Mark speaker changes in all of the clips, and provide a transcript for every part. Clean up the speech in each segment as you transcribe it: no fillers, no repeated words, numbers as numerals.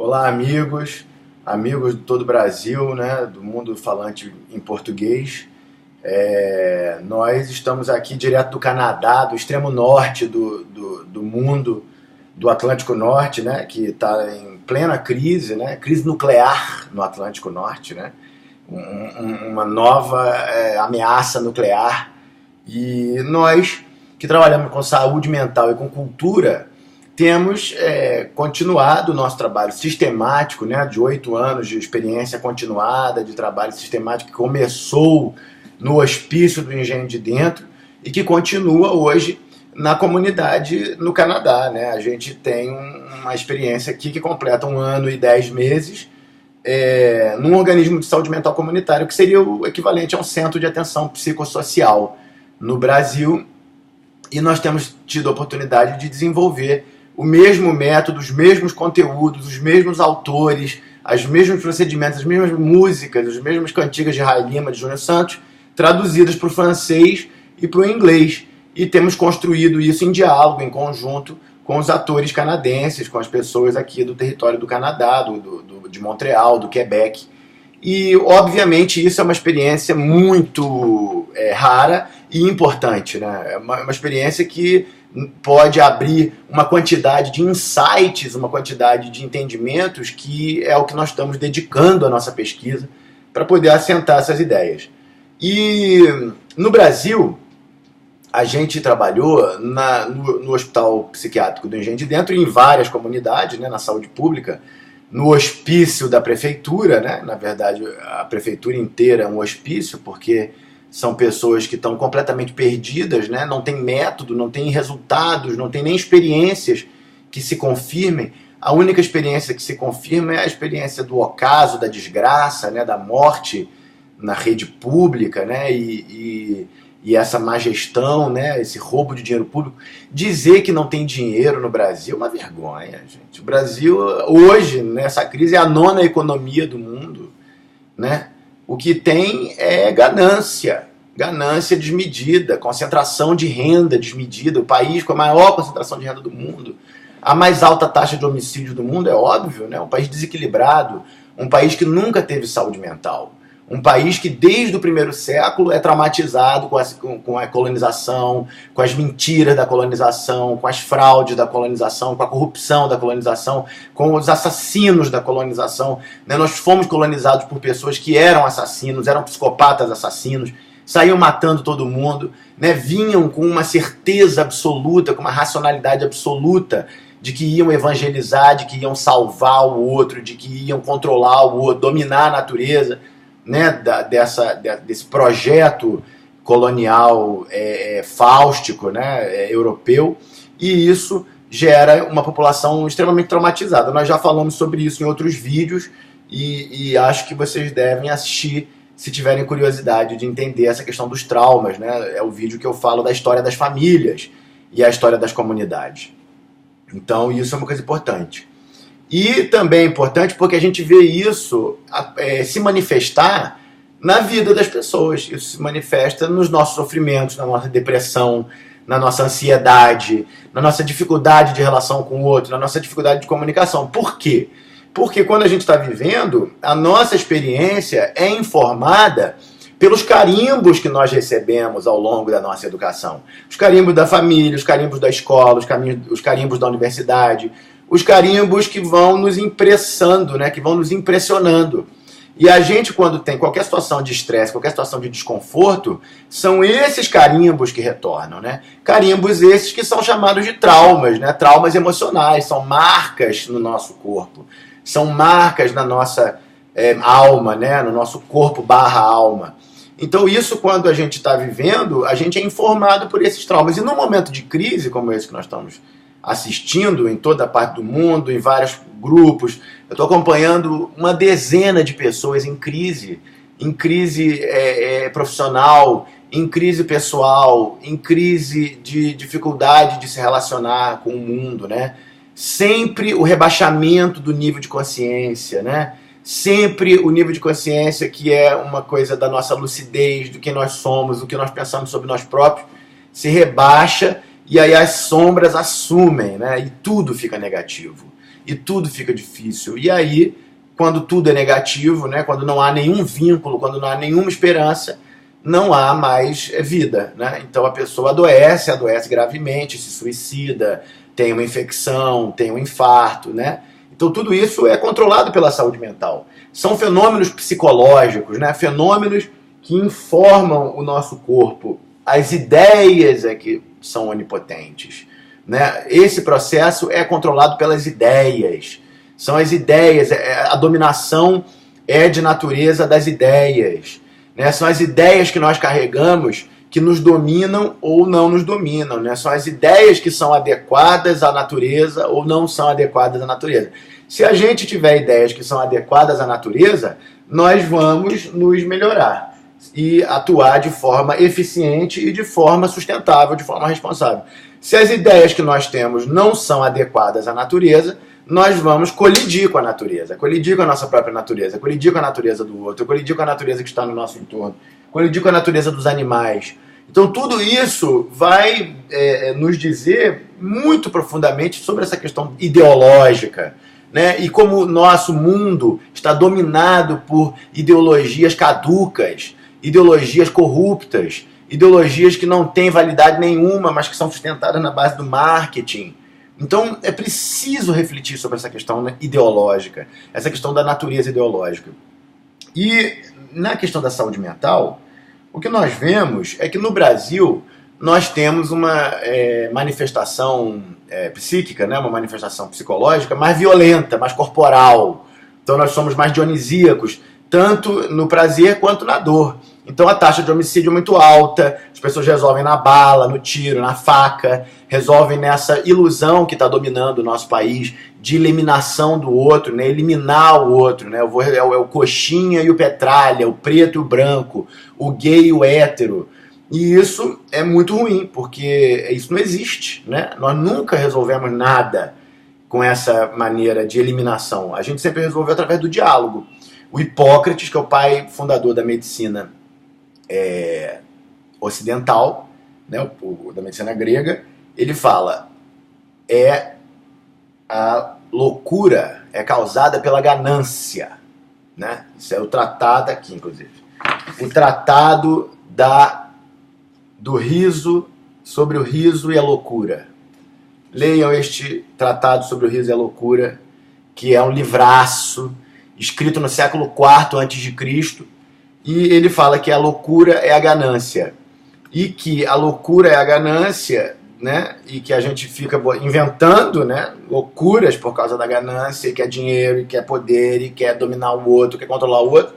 Speaker 1: Olá, amigos de todo o Brasil, né, do mundo falante em português. Nós estamos aqui direto do Canadá, do extremo norte do mundo, do Atlântico Norte, né, que está em plena crise, né, crise nuclear no Atlântico Norte, né, uma nova ameaça nuclear. E nós, que trabalhamos com saúde mental e com cultura, temos continuado o nosso trabalho sistemático, né, de 8 anos de experiência continuada, de trabalho sistemático que começou no hospício do Engenho de Dentro e que continua hoje na comunidade no Canadá. Né? A gente tem uma experiência aqui que completa 1 ano e 10 meses num organismo de saúde mental comunitário, que seria o equivalente a um centro de atenção psicossocial no Brasil, e nós temos tido a oportunidade de desenvolver o mesmo método, os mesmos conteúdos, os mesmos autores, os mesmos procedimentos, as mesmas músicas, as mesmas cantigas de Rai Lima, de Júnior Santos, traduzidas para o francês e para o inglês. E temos construído isso em diálogo, em conjunto, com os atores canadenses, com as pessoas aqui do território do Canadá, de Montreal, do Quebec. E, obviamente, isso é uma experiência muito rara e importante, né? É uma experiência que pode abrir uma quantidade de insights, uma quantidade de entendimentos, que é o que nós estamos dedicando à nossa pesquisa para poder assentar essas ideias. E no Brasil, a gente trabalhou no Hospital Psiquiátrico do Engenho de Dentro, em várias comunidades, né, na saúde pública, no hospício da prefeitura, né? Na verdade, a prefeitura inteira é um hospício, porque são pessoas que estão completamente perdidas, né? Não tem método, não tem resultados, não tem nem experiências que se confirmem. A única experiência que se confirma é a experiência do ocaso, da desgraça, né? Da morte na rede pública, né? E essa má gestão, né? Esse roubo de dinheiro público. Dizer que não tem dinheiro no Brasil é uma vergonha, gente. O Brasil, hoje, nessa crise, é a 9ª economia do mundo, né? O que tem é ganância desmedida, concentração de renda desmedida. O país com a maior concentração de renda do mundo, a mais alta taxa de homicídio do mundo, é óbvio, né? Um país desequilibrado, um país que nunca teve saúde mental. Um país que desde o primeiro século é traumatizado com a colonização, com as mentiras da colonização, com as fraudes da colonização, com a corrupção da colonização, com os assassinos da colonização. Nós fomos colonizados por pessoas que eram assassinos, eram psicopatas assassinos, saíam matando todo mundo, né? Vinham com uma certeza absoluta, com uma racionalidade absoluta de que iam evangelizar, de que iam salvar o outro, de que iam controlar o outro, dominar a natureza. Né, desse projeto colonial fáustico, né, europeu, e isso gera uma população extremamente traumatizada. Nós já falamos sobre isso em outros vídeos e acho que vocês devem assistir se tiverem curiosidade de entender essa questão dos traumas. Né? É o vídeo que eu falo da história das famílias e a história das comunidades. Então isso é uma coisa importante. E também é importante porque a gente vê isso se manifestar na vida das pessoas. Isso se manifesta nos nossos sofrimentos, na nossa depressão, na nossa ansiedade, na nossa dificuldade de relação com o outro, na nossa dificuldade de comunicação. Por quê? Porque quando a gente está vivendo, a nossa experiência é informada pelos carimbos que nós recebemos ao longo da nossa educação. Os carimbos da família, os carimbos da escola, os carimbos da universidade, os carimbos que vão nos impressando, né, que vão nos impressionando. E a gente, quando tem qualquer situação de estresse, qualquer situação de desconforto, são esses carimbos que retornam. Né? Carimbos esses que são chamados de traumas, né? Traumas emocionais, são marcas no nosso corpo, são marcas na nossa alma, né? No nosso corpo / alma. Então isso, quando a gente está vivendo, a gente é informado por esses traumas. E num momento de crise como esse que nós estamos assistindo em toda a parte do mundo, em vários grupos, eu estou acompanhando uma dezena de pessoas em crise profissional, em crise pessoal, em crise de dificuldade de se relacionar com o mundo, né? Sempre o rebaixamento do nível de consciência, né? Sempre o nível de consciência, que é uma coisa da nossa lucidez, do que nós somos, do que nós pensamos sobre nós próprios, se rebaixa. E aí as sombras assumem, né? E tudo fica negativo. e tudo fica difícil. E aí, quando tudo é negativo, né, quando não há nenhum vínculo, quando não há nenhuma esperança, não há mais vida, né? Então a pessoa adoece gravemente, se suicida, tem uma infecção, tem um infarto, né? Então tudo isso é controlado pela saúde mental. São fenômenos psicológicos, né? Fenômenos que informam o nosso corpo. As ideias é que são onipotentes, né? Esse processo é controlado pelas ideias. São as ideias, a dominação é de natureza das ideias. Né? São as ideias que nós carregamos que nos dominam ou não nos dominam. Né? São as ideias que são adequadas à natureza ou não são adequadas à natureza. Se a gente tiver ideias que são adequadas à natureza, nós vamos nos melhorar e atuar de forma eficiente e de forma sustentável, de forma responsável. Se as ideias que nós temos não são adequadas à natureza, nós vamos colidir com a natureza, colidir com a nossa própria natureza, colidir com a natureza do outro, colidir com a natureza que está no nosso entorno, colidir com a natureza dos animais. Então tudo isso vai nos dizer muito profundamente sobre essa questão ideológica, né? E como o nosso mundo está dominado por ideologias caducas, ideologias corruptas, ideologias que não têm validade nenhuma, mas que são sustentadas na base do marketing. Então é preciso refletir sobre essa questão, né, ideológica, essa questão da natureza ideológica. E na questão da saúde mental, o que nós vemos é que no Brasil nós temos uma manifestação psíquica, né, uma manifestação psicológica mais violenta, mais corporal. Então nós somos mais dionisíacos, tanto no prazer quanto na dor. Então a taxa de homicídio é muito alta, as pessoas resolvem na bala, no tiro, na faca, resolvem nessa ilusão que está dominando o nosso país de eliminação do outro, né? Eliminar o outro. Né? É o coxinha e o petralha, o preto e o branco, o gay e o hétero. E isso é muito ruim, porque isso não existe. Né? Nós nunca resolvemos nada com essa maneira de eliminação. A gente sempre resolveu através do diálogo. O Hipócrates, que é o pai fundador da medicina ocidental, né, da medicina grega, ele fala: a loucura é causada pela ganância. Né? Isso é o tratado aqui, inclusive. O tratado do riso, sobre o riso e a loucura. Leiam este tratado sobre o riso e a loucura, que é um livraço, escrito no século IV a.C., e ele fala que a loucura é a ganância. E que a loucura é a ganância, né? E que a gente fica inventando, né, loucuras por causa da ganância, e quer dinheiro, e quer poder, e quer dominar o outro, quer controlar o outro.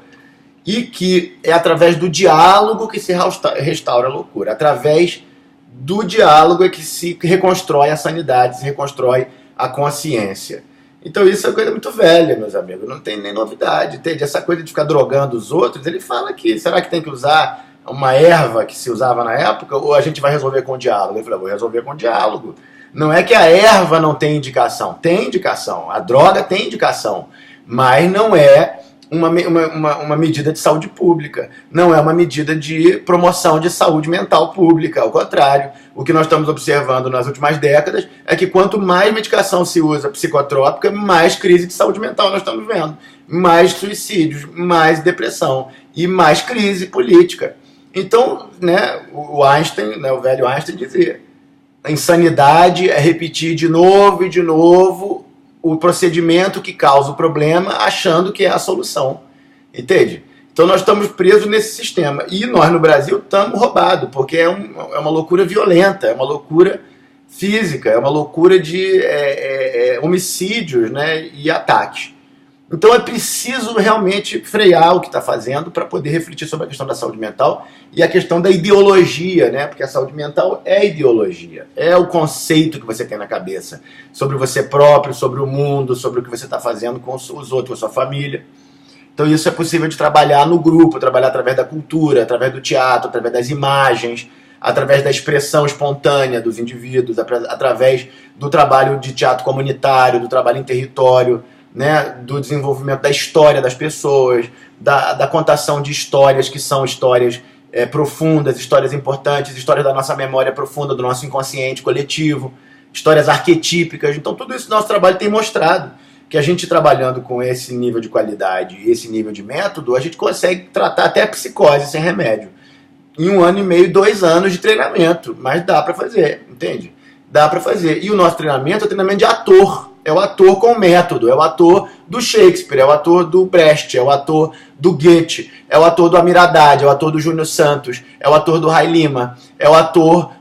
Speaker 1: E que é através do diálogo que se restaura a loucura. Através do diálogo é que se reconstrói a sanidade, se reconstrói a consciência. Então isso é uma coisa muito velha, meus amigos, não tem nem novidade. Entende? Essa coisa de ficar drogando os outros, ele fala que, será que tem que usar uma erva que se usava na época, ou a gente vai resolver com diálogo? Ele falou: vou resolver com diálogo. Não é que a erva não tem indicação, tem indicação, a droga tem indicação, mas não é uma medida de saúde pública, não é uma medida de promoção de saúde mental pública. Ao contrário, o que nós estamos observando nas últimas décadas é que quanto mais medicação se usa psicotrópica, mais crise de saúde mental nós estamos vendo, mais suicídios, mais depressão e mais crise política. Então, né, o Einstein, né, o velho Einstein dizia: a insanidade é repetir de novo e de novo o procedimento que causa o problema, achando que é a solução. Entende? Então nós estamos presos nesse sistema. E nós no Brasil estamos roubados, porque é uma loucura violenta, é uma loucura física, é uma loucura de homicídios, né, e ataques. Então é preciso realmente frear o que está fazendo para poder refletir sobre a questão da saúde mental e a questão da ideologia, né? Porque a saúde mental é ideologia, é o conceito que você tem na cabeça sobre você próprio, sobre o mundo, sobre o que você está fazendo com os outros, com a sua família. Então isso é possível de trabalhar no grupo, trabalhar através da cultura, através do teatro, através das imagens, através da expressão espontânea dos indivíduos, através do trabalho de teatro comunitário, do trabalho em território, né, do desenvolvimento da história das pessoas, da contação de histórias que são histórias profundas, histórias importantes, histórias da nossa memória profunda, do nosso inconsciente coletivo, histórias arquetípicas. Então tudo isso nosso trabalho tem mostrado que a gente trabalhando com esse nível de qualidade e esse nível de método, a gente consegue tratar até a psicose sem remédio. Em 1 ano e meio, 2 anos de treinamento, mas dá para fazer, entende? Dá para fazer. E o nosso treinamento é treinamento de ator. É o ator com método, é o ator do Shakespeare, é o ator do Brecht, é o ator do Goethe, é o ator do Amir Haddad, é o ator do Júnior Santos, é o ator do Ray Lima, é o ator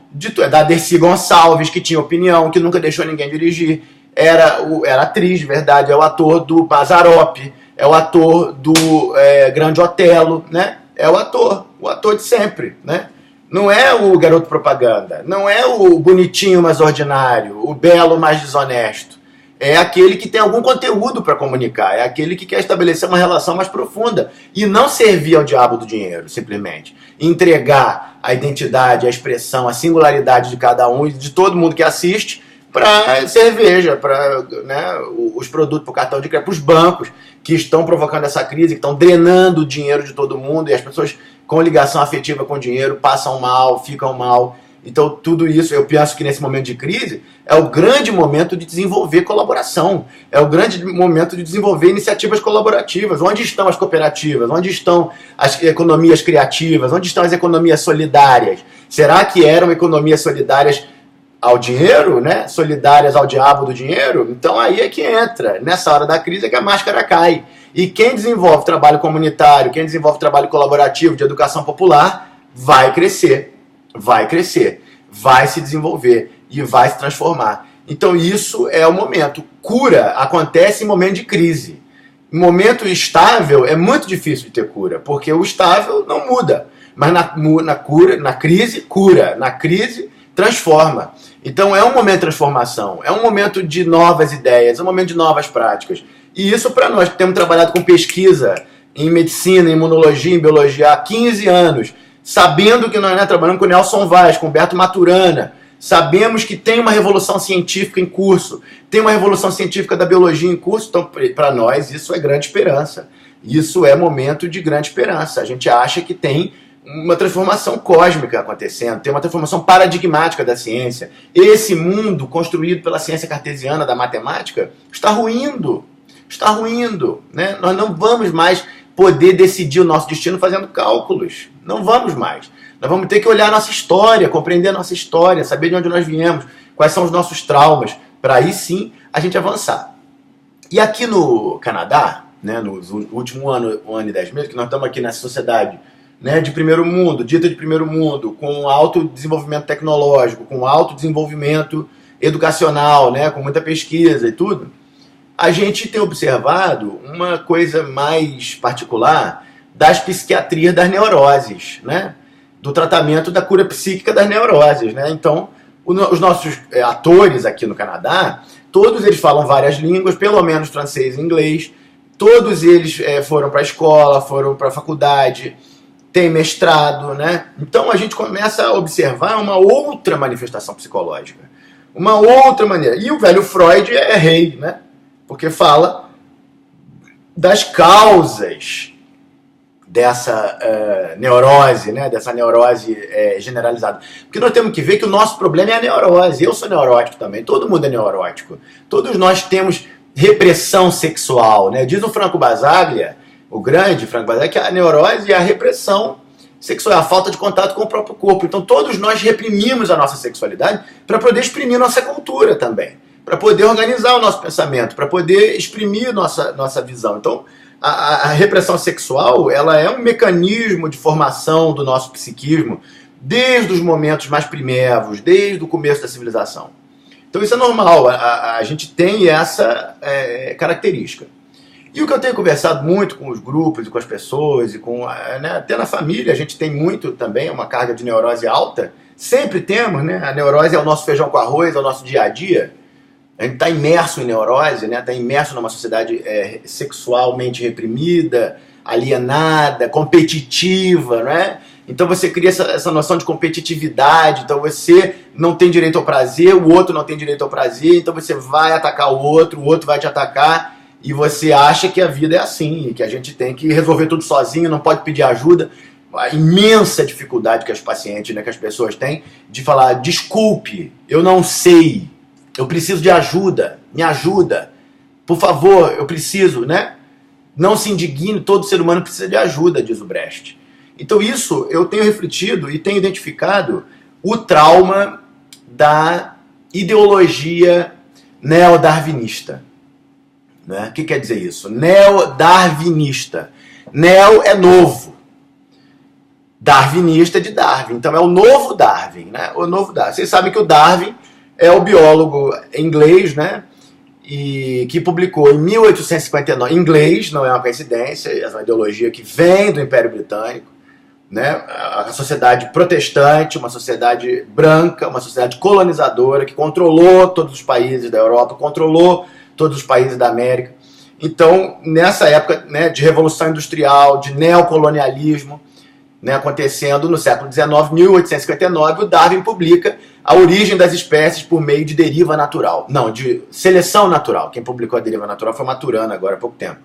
Speaker 1: da Dercy Gonçalves, que tinha opinião, que nunca deixou ninguém dirigir, era atriz de verdade, é o ator do Mazzaropi, é o ator do Grande Otelo, né? É o ator de sempre, né? Não é o garoto propaganda, não é o bonitinho mais ordinário, o belo mais desonesto. É aquele que tem algum conteúdo para comunicar, é aquele que quer estabelecer uma relação mais profunda e não servir ao diabo do dinheiro, simplesmente. Entregar a identidade, a expressão, a singularidade de cada um e de todo mundo que assiste para cerveja, para, né, os produtos para o cartão de crédito, para os bancos que estão provocando essa crise, que estão drenando o dinheiro de todo mundo e as pessoas com ligação afetiva com o dinheiro passam mal, ficam mal. Então, tudo isso, eu penso que nesse momento de crise, é o grande momento de desenvolver colaboração, é o grande momento de desenvolver iniciativas colaborativas. Onde estão as cooperativas? Onde estão as economias criativas? Onde estão as economias solidárias? Será que eram economias solidárias ao dinheiro, né? Solidárias ao diabo do dinheiro? Então aí é que entra, nessa hora da crise é que a máscara cai. E quem desenvolve trabalho comunitário, quem desenvolve trabalho colaborativo de educação popular, vai crescer. Vai crescer, vai se desenvolver e vai se transformar. Então isso é o momento. Cura acontece em momento de crise. Em momento estável é muito difícil de ter cura, porque o estável não muda. Mas na crise, cura. Na crise, transforma. Então é um momento de transformação, é um momento de novas ideias, é um momento de novas práticas. E isso para nós que temos trabalhado com pesquisa em medicina, em imunologia, em biologia há 15 anos, sabendo que nós trabalhamos com Nelson Vaz, com Humberto Maturana, sabemos que tem uma revolução científica em curso, tem uma revolução científica da biologia em curso, então para nós isso é grande esperança. Isso é momento de grande esperança. A gente acha que tem uma transformação cósmica acontecendo, tem uma transformação paradigmática da ciência. Esse mundo construído pela ciência cartesiana da matemática está ruindo, né? Nós não vamos mais poder decidir o nosso destino fazendo cálculos. Não vamos mais. Nós vamos ter que olhar a nossa história, compreender a nossa história, saber de onde nós viemos, quais são os nossos traumas, para aí sim a gente avançar. E aqui no Canadá, né, no último ano e 10 meses, que nós estamos aqui nessa sociedade, né, de primeiro mundo, dita de primeiro mundo, com alto desenvolvimento tecnológico, com alto desenvolvimento educacional, né, com muita pesquisa e tudo, a gente tem observado uma coisa mais particular das psiquiatrias das neuroses, né? Do tratamento da cura psíquica das neuroses, né? Então, os nossos atores aqui no Canadá, todos eles falam várias línguas, pelo menos francês e inglês, todos eles foram para a escola, foram para a faculdade, têm mestrado, né? Então a gente começa a observar uma outra manifestação psicológica, uma outra maneira. E o velho Freud é rei, né? Porque fala das causas dessa neurose, né? Dessa neurose generalizada. Porque nós temos que ver que o nosso problema é a neurose. Eu sou neurótico também, todo mundo é neurótico. Todos nós temos repressão sexual, né? Diz o Franco Basaglia, o grande Franco Basaglia, que a neurose é a repressão sexual, a falta de contato com o próprio corpo. Então todos nós reprimimos a nossa sexualidade para poder exprimir nossa cultura também, para poder organizar o nosso pensamento, para poder exprimir nossa visão. Então, a repressão sexual, ela é um mecanismo de formação do nosso psiquismo desde os momentos mais primérvos, desde o começo da civilização. Então isso é normal, a gente tem essa característica. E o que eu tenho conversado muito com os grupos e com as pessoas, e com, né, até na família, a gente tem muito também, uma carga de neurose alta, sempre temos, né? A neurose é o nosso feijão com arroz, é o nosso dia a dia. A gente está imerso em neurose, né? Está imerso numa sociedade sexualmente reprimida, alienada, competitiva, né? Então você cria essa noção de competitividade, então você não tem direito ao prazer, o outro não tem direito ao prazer, então você vai atacar o outro vai te atacar, e você acha que a vida é assim, que a gente tem que resolver tudo sozinho, não pode pedir ajuda. A imensa dificuldade que os pacientes, né, que as pessoas têm, de falar, desculpe, eu não sei, eu preciso de ajuda, me ajuda. Por favor, eu preciso, né? Não se indigne, todo ser humano precisa de ajuda, diz o Brecht. Então isso eu tenho refletido e tenho identificado o trauma da ideologia neodarwinista. Né? O que quer dizer isso? Neodarwinista. Neo é novo. Darwinista é de Darwin. Então é o novo Darwin. Né? O novo Darwin. Vocês sabem que o Darwin é o biólogo inglês, né? E que publicou em 1859, em inglês, não é uma coincidência, é uma ideologia que vem do Império Britânico, né? A sociedade protestante, uma sociedade branca, uma sociedade colonizadora que controlou todos os países da Europa, controlou todos os países da América. Então, nessa época, né, de revolução industrial, de neocolonialismo, né, acontecendo no século XIX, 1859, o Darwin publica A Origem das Espécies por Meio de Deriva Natural. Não, de Seleção Natural. Quem publicou a Deriva Natural foi Maturana, agora há pouco tempo.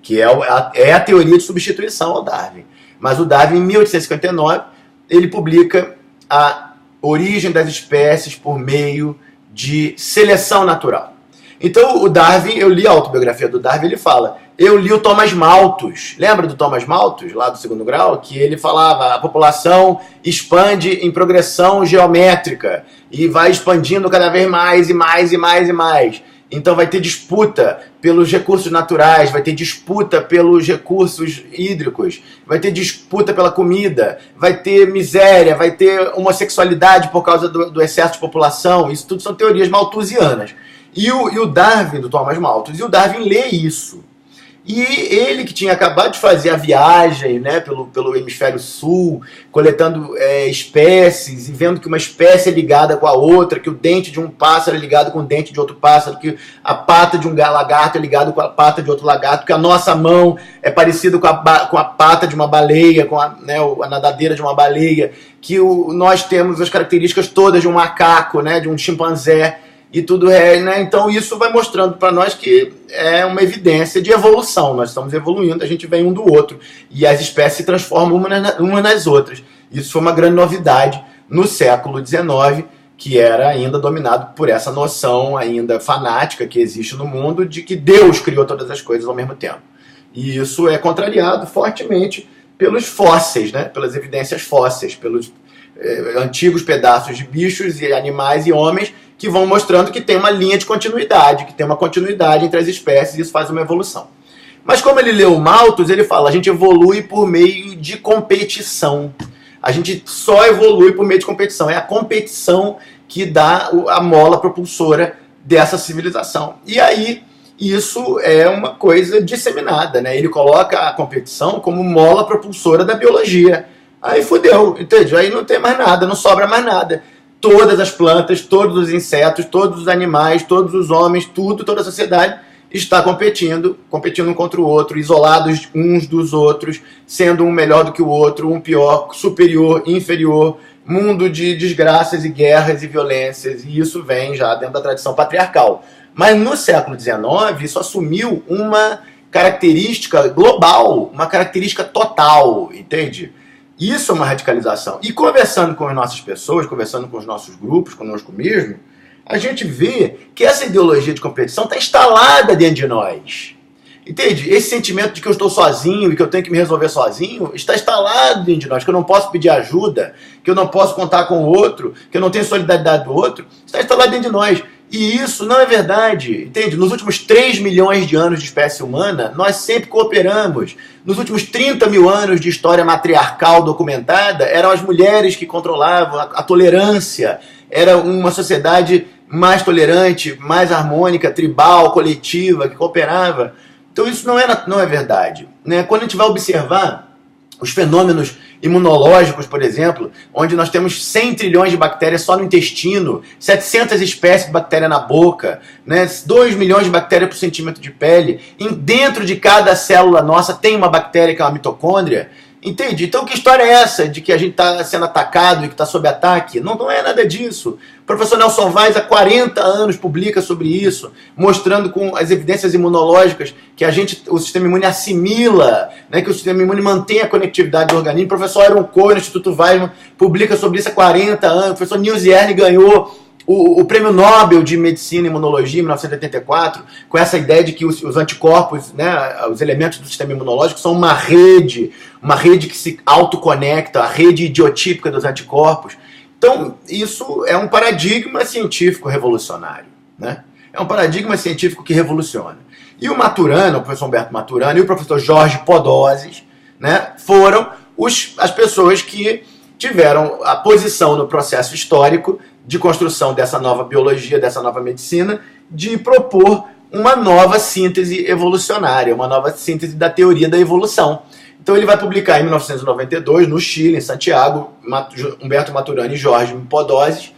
Speaker 1: Que é a teoria de substituição ao Darwin. Mas o Darwin, em 1859, ele publica A Origem das Espécies por Meio de Seleção Natural. Então, o Darwin, eu li a autobiografia do Darwin, ele fala, eu li o Thomas Malthus, lembra do Thomas Malthus, lá do 2º grau, que ele falava, a população expande em progressão geométrica e vai expandindo cada vez mais e mais e mais e mais. Então vai ter disputa pelos recursos naturais, vai ter disputa pelos recursos hídricos, vai ter disputa pela comida, vai ter miséria, vai ter homossexualidade por causa do excesso de população. Isso tudo são teorias malthusianas. E o Darwin, do Thomas Malthus, e o Darwin lê isso. E ele que tinha acabado de fazer a viagem, né, pelo hemisfério sul, coletando espécies e vendo que uma espécie é ligada com a outra, que o dente de um pássaro é ligado com o dente de outro pássaro, que a pata de um lagarto é ligado com a pata de outro lagarto, que a nossa mão é parecida com a pata de uma baleia, com a nadadeira de uma baleia, que nós temos as características todas de um macaco, né, de um chimpanzé, e tudo né? Então isso vai mostrando para nós que é uma evidência de evolução. Nós estamos evoluindo, a gente vem um do outro. E as espécies se transformam umas nas outras. Isso foi uma grande novidade no século XIX, que era ainda dominado por essa noção ainda fanática que existe no mundo de que Deus criou todas as coisas ao mesmo tempo. E isso é contrariado fortemente pelos fósseis, né? Pelas evidências fósseis, pelos antigos pedaços de bichos e animais e homens que vão mostrando que tem uma linha de continuidade, que tem uma continuidade entre as espécies e isso faz uma evolução. Mas como ele leu o Malthus, ele fala, a gente evolui por meio de competição. A gente só evolui por meio de competição. É a competição que dá a mola propulsora dessa civilização. E aí, isso é uma coisa disseminada, né? Ele coloca a competição como mola propulsora da biologia. Aí fudeu, entende? Aí não tem mais nada, não sobra mais nada. Todas as plantas, todos os insetos, todos os animais, todos os homens, toda a sociedade está competindo um contra o outro, isolados uns dos outros, sendo um melhor do que o outro, um pior, superior, inferior, mundo de desgraças e guerras e violências, e isso vem já dentro da tradição patriarcal. Mas no século XIX, isso assumiu uma característica global, uma característica total, entende? Isso é uma radicalização. E conversando com as nossas pessoas, conversando com os nossos grupos, conosco mesmo, a gente vê que essa ideologia de competição está instalada dentro de nós. Entende? Esse sentimento de que eu estou sozinho e que eu tenho que me resolver sozinho está instalado dentro de nós, que eu não posso pedir ajuda, que eu não posso contar com o outro, que eu não tenho solidariedade do outro, está instalado dentro de nós. E isso não é verdade, entende? Nos últimos 3 milhões de anos de espécie humana, nós sempre cooperamos. Nos últimos 30 mil anos de história matriarcal documentada, eram as mulheres que controlavam a tolerância. Era uma sociedade mais tolerante, mais harmônica, tribal, coletiva, que cooperava. Então isso não é verdade, né? Quando a gente vai observar os fenômenos imunológicos, por exemplo, onde nós temos 100 trilhões de bactérias só no intestino, 700 espécies de bactéria na boca, né? 2 milhões de bactérias por centímetro de pele, e dentro de cada célula nossa tem uma bactéria que é uma mitocôndria. Entende? Então que história é essa de que a gente está sendo atacado e que está sob ataque? Não é nada disso. O professor Nelson Vaz há 40 anos publica sobre isso, mostrando com as evidências imunológicas que o sistema imune assimila, né, que o sistema imune mantém a conectividade do organismo. O professor Aaron Cohen, no Instituto Weizmann, publica sobre isso há 40 anos. O professor Nils Yerne ganhou O Prêmio Nobel de Medicina e Imunologia, em 1984, com essa ideia de que os anticorpos, né, os elementos do sistema imunológico, são uma rede que se autoconecta, a rede idiotípica dos anticorpos. Então, isso é um paradigma científico revolucionário, né? É um paradigma científico que revoluciona. E o Maturana, o professor Humberto Maturana, e o professor Jorge Podoses, né, foram as pessoas que tiveram a posição no processo histórico de construção dessa nova biologia, dessa nova medicina, de propor uma nova síntese evolucionária, uma nova síntese da teoria da evolução. Então ele vai publicar em 1992, no Chile, em Santiago, Humberto Maturana e Jorge Podoses,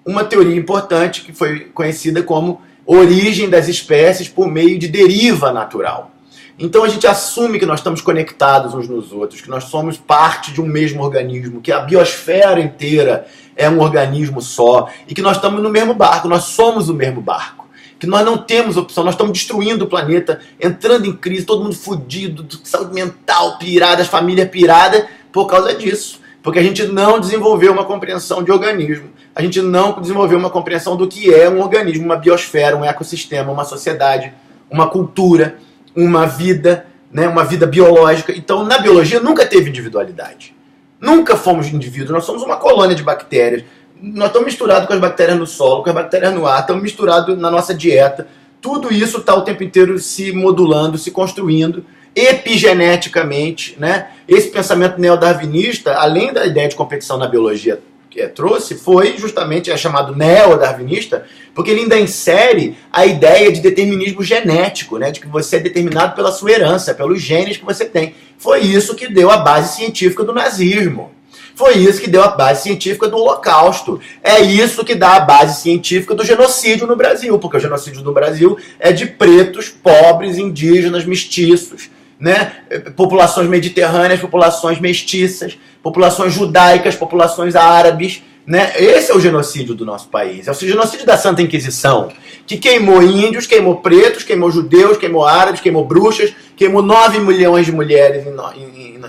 Speaker 1: uma teoria importante que foi conhecida como origem das espécies por meio de deriva natural. Então a gente assume que nós estamos conectados uns nos outros, que nós somos parte de um mesmo organismo, que a biosfera inteira é um organismo só, e que nós estamos no mesmo barco, nós somos o mesmo barco. Que nós não temos opção, nós estamos destruindo o planeta, entrando em crise, todo mundo fudido, saúde mental pirada, as famílias piradas, por causa disso. Porque a gente não desenvolveu uma compreensão de organismo, a gente não desenvolveu uma compreensão do que é um organismo, uma biosfera, um ecossistema, uma sociedade, uma cultura, uma vida, né, uma vida biológica. Então, na biologia nunca teve individualidade. Nunca fomos indivíduos, nós somos uma colônia de bactérias. Nós estamos misturados com as bactérias no solo, com as bactérias no ar, estamos misturados na nossa dieta. Tudo isso está o tempo inteiro se modulando, se construindo epigeneticamente, né? Esse pensamento neodarwinista, além da ideia de competição na biologia que trouxe, foi justamente chamado neodarwinista, porque ele ainda insere a ideia de determinismo genético, né? De que você é determinado pela sua herança, pelos genes que você tem. Foi isso que deu a base científica do nazismo. Foi isso que deu a base científica do Holocausto. É isso que dá a base científica do genocídio no Brasil, porque o genocídio no Brasil é de pretos, pobres, indígenas, mestiços, né? Populações mediterrâneas, populações mestiças, populações judaicas, populações árabes, né? Esse é o genocídio do nosso país. É o genocídio da Santa Inquisição, que queimou índios, queimou pretos, queimou judeus, queimou árabes, queimou bruxas, queimou 9 milhões de mulheres.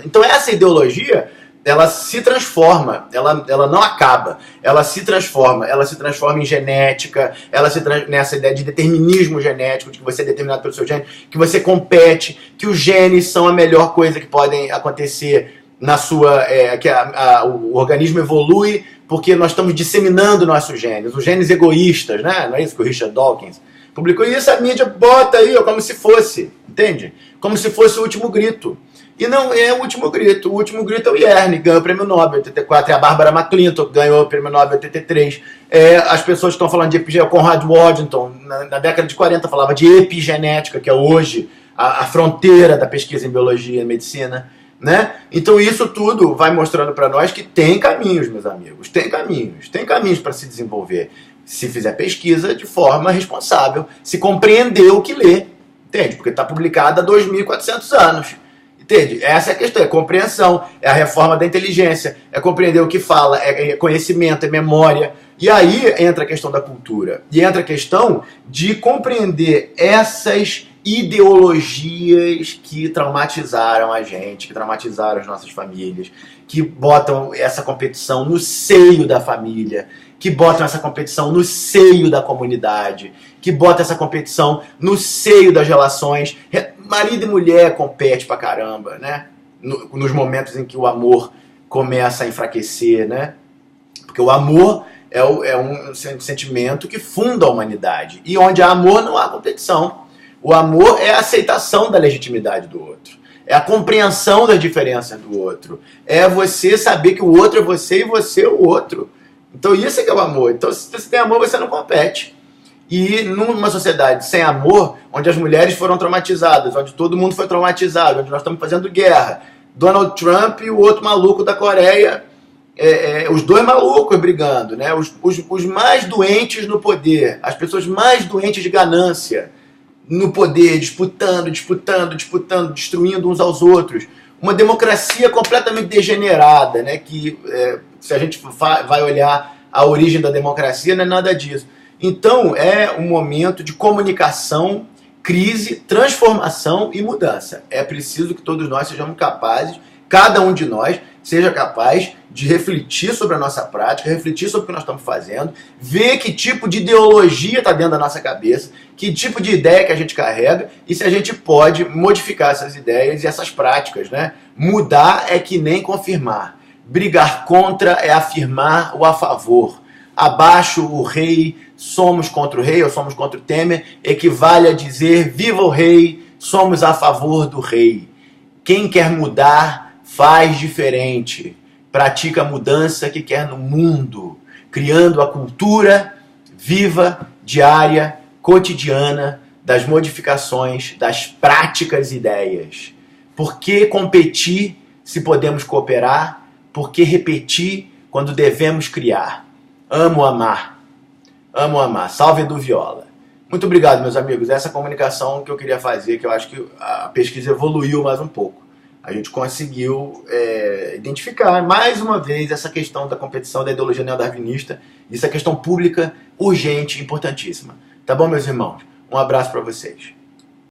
Speaker 1: Então essa ideologia, ela se transforma, ela não acaba, ela se transforma em genética, nessa ideia de determinismo genético, de que você é determinado pelo seu gene, que você compete, que os genes são a melhor coisa que podem acontecer na sua, o organismo evolui porque nós estamos disseminando nossos genes, os genes egoístas, né? Não é isso que o Richard Dawkins publicou? E essa mídia bota aí, ó, como se fosse, entende? Como se fosse o último grito. E não é o último grito é o Yerne, ganhou o prêmio Nobel em 84, é a Barbara McClintock, ganhou o prêmio Nobel em 83, as pessoas que estão falando de epigenética, o Conrad Waddington, na década de 40, falava de epigenética, que é hoje a fronteira da pesquisa em biologia e medicina, né? Então isso tudo vai mostrando para nós que tem caminhos, meus amigos, tem caminhos para se desenvolver, se fizer pesquisa de forma responsável, se compreender o que lê, entende? Porque está publicado há 2.400 anos. Entende? Essa é a questão, é compreensão, é a reforma da inteligência, é compreender o que fala, é conhecimento, é memória. E aí entra a questão da cultura. E entra a questão de compreender essas ideologias que traumatizaram a gente, que traumatizaram as nossas famílias, que botam essa competição no seio da família, que botam essa competição no seio da comunidade, que botam essa competição no seio das relações. Marido e mulher compete pra caramba, né? Nos momentos em que o amor começa a enfraquecer, né? Porque o amor é um sentimento que funda a humanidade. E onde há amor não há competição. O amor é a aceitação da legitimidade do outro. É a compreensão das diferenças do outro. É você saber que o outro é você e você é o outro. Então isso é que é o amor. Então se você tem amor, você não compete. E numa sociedade sem amor, onde as mulheres foram traumatizadas, onde todo mundo foi traumatizado, onde nós estamos fazendo guerra, Donald Trump e o outro maluco da Coreia, os dois malucos brigando, né? Os mais doentes no poder, as pessoas mais doentes de ganância no poder, disputando, destruindo uns aos outros. Uma democracia completamente degenerada, né? Que se a gente vai olhar a origem da democracia, não é nada disso. Então é um momento de comunicação, crise, transformação e mudança. É preciso que todos nós sejamos capazes cada um de nós seja capaz de refletir sobre a nossa prática, refletir sobre o que nós estamos fazendo, ver que tipo de ideologia está dentro da nossa cabeça, que tipo de ideia que a gente carrega e se a gente pode modificar essas ideias e essas práticas, né? Mudar é que nem confirmar. Brigar contra é afirmar o a favor. Abaixo o rei, somos contra o rei ou somos contra o Temer, equivale a dizer viva o rei, somos a favor do rei. Quem quer mudar, faz diferente. Pratica a mudança que quer no mundo, criando a cultura viva, diária, cotidiana, das modificações, das práticas e ideias. Por que competir se podemos cooperar? Por que repetir quando devemos criar? Amo amar. Amo amar. Salve Edu Viola. Muito obrigado, meus amigos. Essa comunicação que eu queria fazer, que eu acho que a pesquisa evoluiu mais um pouco. A gente conseguiu identificar, mais uma vez, essa questão da competição da ideologia neodarwinista. Isso é questão pública, urgente, importantíssima. Tá bom, meus irmãos? Um abraço para vocês.